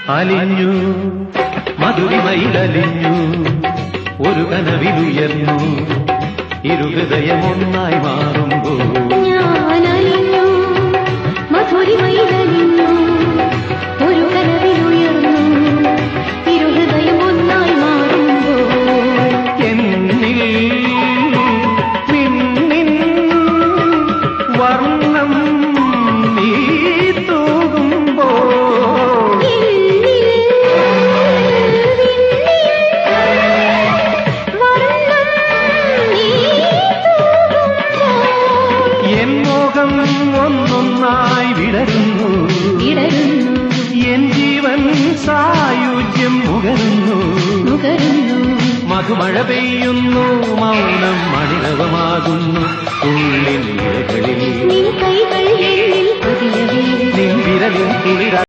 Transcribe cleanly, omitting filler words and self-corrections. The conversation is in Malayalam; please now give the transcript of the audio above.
അലിഞ്ഞു മധുരിമയിലലിഞ്ഞു ഒരു കനവിലുയർന്നു ഇരുഹൃദയമൊന്നായി മാറുമ്പോൾ ഞാനലിഞ്ഞു മധുരിമയിലലിഞ്ഞു ഒരു കനവിലുയർന്നു ഇരുഹൃദയമൊന്നായി മാറുമ്പോൾ എന്നിൽ പിന്നിൻ വർണ്ണം നീ തൂകുമ്പോൾ എൻ മോഹം ഒന്നൊന്നായി വിടരുന്നു എൻ ജീവൻ സായുജ്യം മുകരുന്നു മധുമഴ പെയ്യുന്നു മൗനം മണിരവമാകുന്നു ഉള്ളിൻ ഇഴകളിൽ നിൻ വിരലിൽ കുളിര